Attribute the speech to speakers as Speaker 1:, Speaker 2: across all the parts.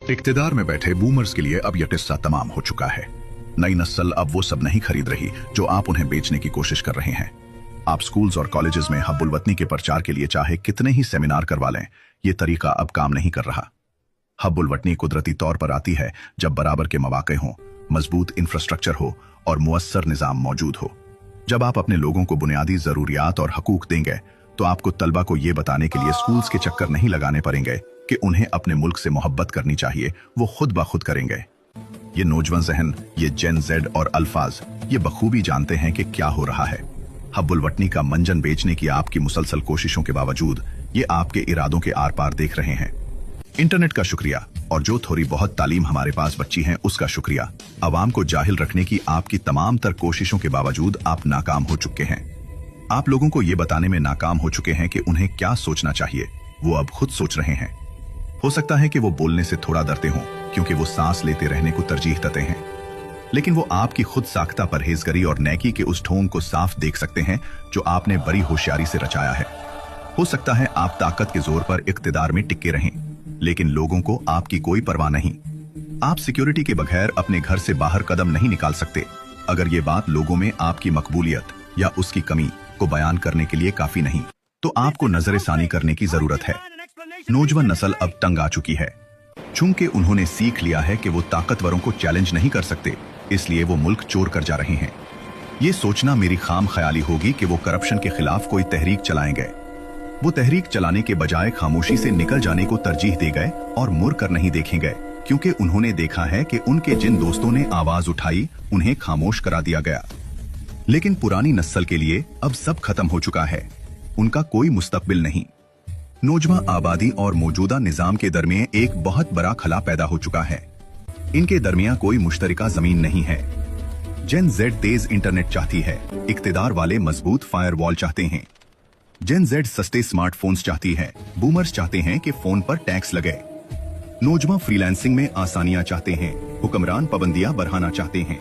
Speaker 1: इक्तिदार में बैठे बूमर्स के लिए अब यह किस्सा तमाम हो चुका है। नई नस्ल अब वो सब नहीं खरीद रही जो आप उन्हें बेचने की कोशिश कर रहे हैं। आप स्कूल्स और कॉलेजेस में हब्बुल वतनी के प्रचार के लिए चाहे कितने ही सेमिनार करवा लें, ये तरीका अब काम नहीं कर रहा। हब्बुल वतनी कुदरती तौर पर आती है जब बराबर के मौके हों, मजबूत इंफ्रास्ट्रक्चर हो और मुअस्सर निजाम मौजूद हो। जब आप अपने लोगों को बुनियादी जरूरियात और हकूक देंगे तो आपको तलबा को ये बताने के लिए स्कूल्स के चक्कर नहीं लगाने पड़ेंगे कि उन्हें अपने मुल्क से मोहब्बत करनी चाहिए, वो खुद ब खुद करेंगे। ये नौजवान जहन, ये जेन जेड और अल्फाज ये बखूबी जानते हैं कि क्या हो रहा है। हब्बुल वतनी का मंजन बेचने की आपकी मुसलसल कोशिशों के बावजूद ये आपके इरादों के आर पार देख रहे हैं। इंटरनेट का शुक्रिया और जो थोड़ी बहुत तालीम हमारे पास बच्ची है उसका शुक्रिया। अवाम को जाहिल रखने की आपकी तमाम तर कोशिशों के बावजूद आप नाकाम हो चुके हैं। आप लोगों को ये बताने में नाकाम हो चुके हैं कि उन्हें क्या सोचना चाहिए, वो अब खुद सोच रहे हैं। हो सकता है कि वो बोलने से थोड़ा डरते हों क्योंकि वो सांस लेते रहने को तरजीह देते हैं, लेकिन वो आपकी खुद साख्ता परहेजगारी और नेकी के उस ढोंग को साफ देख सकते हैं जो आपने बड़ी होशियारी से रचाया है। हो सकता है आप ताकत के जोर पर इक्तिदार में टिके रहें, लेकिन लोगों को आपकी कोई परवाह नहीं। आप सिक्योरिटी के बगैर अपने घर से बाहर कदम नहीं निकाल सकते। अगर ये बात लोगों में आपकी मकबूलियत या उसकी कमी को बयान करने के लिए काफी नहीं, तो आपको नजरसानी करने की जरूरत है। नौजवान नस्ल अब तंग आ चुकी है। चूंकि उन्होंने सीख लिया है कि वो ताकतवरों को चैलेंज नहीं कर सकते, इसलिए वो मुल्क चोर कर जा रहे हैं। ये सोचना मेरी खाम ख्याली होगी कि वो करप्शन के खिलाफ कोई तहरीक चलाएंगे। वो तहरीक चलाने के बजाय खामोशी से निकल जाने को तरजीह दे गए और मुड़ कर नहीं देखेंगे, क्योंकि उन्होंने देखा है कि उनके जिन दोस्तों ने आवाज उठाई उन्हें खामोश करा दिया गया। लेकिन पुरानी नस्ल के लिए अब सब खत्म हो चुका है। उनका कोई मुस्तकबिल नहीं। नौजवान आबादी और मौजूदा निजाम के दरमियान एक बहुत बड़ा खला पैदा हो चुका है। इनके दरमियान कोई मुश्तरका जमीन नहीं है। जेन जेड तेज इंटरनेट चाहती है, इक्तिदार वाले मजबूत फायरवॉल चाहते हैं। जेन जेड सस्ते स्मार्टफोन्स चाहती है, बूमर्स चाहते हैं कि फोन पर टैक्स लगे। नौजवान फ्रीलांसिंग में आसानियां चाहते हैं, हुक्मरान पाबंदियां बढ़ाना चाहते हैं।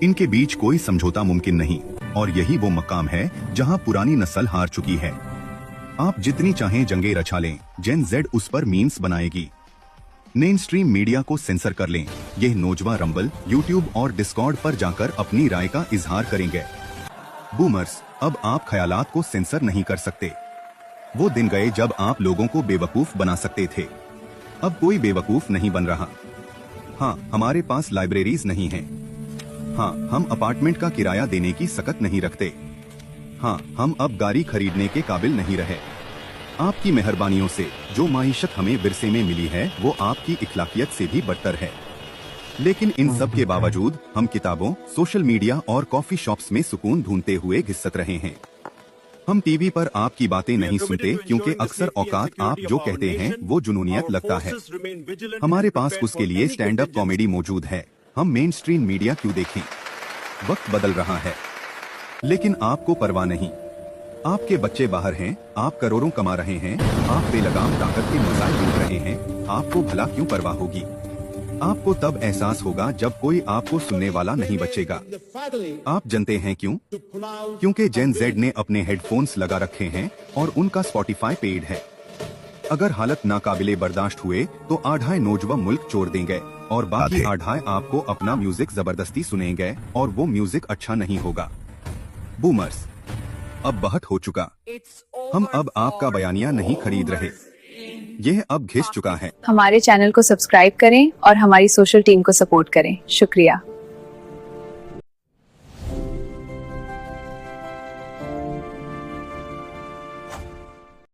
Speaker 1: इनके बीच कोई समझौता मुमकिन नहीं, और यही वो मकाम है जहां पुरानी नस्ल हार चुकी है। आप जितनी चाहें जंगे रचा लें, जेन जेड उस पर मीम्स बनाएगी। मेन स्ट्रीम मीडिया को सेंसर कर लें, यह नौजवान रंबल, यूट्यूब और डिस्कॉर्ड पर जाकर अपनी राय का इजहार करेंगे। बूमर्स, अब आप ख्यालात को सेंसर नहीं कर सकते। वो दिन गए जब आप लोगों को बेवकूफ बना सकते थे। अब कोई बेवकूफ नहीं बन रहा। हाँ, हमारे पास लाइब्रेरीज नहीं हैं। हाँ, हम अपार्टमेंट का किराया देने की सकत नहीं रखते। हाँ, हम अब गाड़ी खरीदने के काबिल नहीं रहे। आपकी मेहरबानियों से जो माइशत हमें विरसे में मिली है वो आपकी इखलाकियत से भी बदतर है। लेकिन इन सब के बावजूद हम किताबों, सोशल मीडिया और कॉफी शॉप्स में सुकून ढूंढते हुए घिसत रहे हैं। हम टीवी पर आपकी बातें नहीं सुनते क्योंकि अक्सर औकात आप जो कहते हैं वो जुनूनियत लगता है। हमारे पास उसके लिए स्टैंड अप कॉमेडी मौजूद है। हम मेन स्ट्रीम मीडिया क्यों देखें? वक्त बदल रहा है, लेकिन आपको परवाह नहीं। आपके बच्चे बाहर हैं, आप करोड़ों कमा रहे हैं, आप बेलगाम ताकत के मजाक ढूंढ रहे हैं, आपको भला क्यों परवाह होगी? आपको तब एहसास होगा जब कोई आपको सुनने वाला नहीं बचेगा। आप जानते हैं क्यों? क्योंकि जेन जेड ने अपने हेडफोन्स लगा रखे हैं और उनका स्पॉटिफाई पेड है। अगर हालत नाकाबिले बर्दाश्त हुए तो आधाए नौजवान मुल्क छोड़ देंगे और बाकी आधाए आपको अपना म्यूजिक जबरदस्ती सुनेंगे और वो म्यूजिक अच्छा नहीं होगा। बूमर्स, अब बहुत हो चुका। हम अब आपका बयानिया नहीं खरीद रहे। यह अब घिस चुका है।
Speaker 2: हमारे चैनल को सब्सक्राइब करें और हमारी सोशल टीम को सपोर्ट करें। शुक्रिया।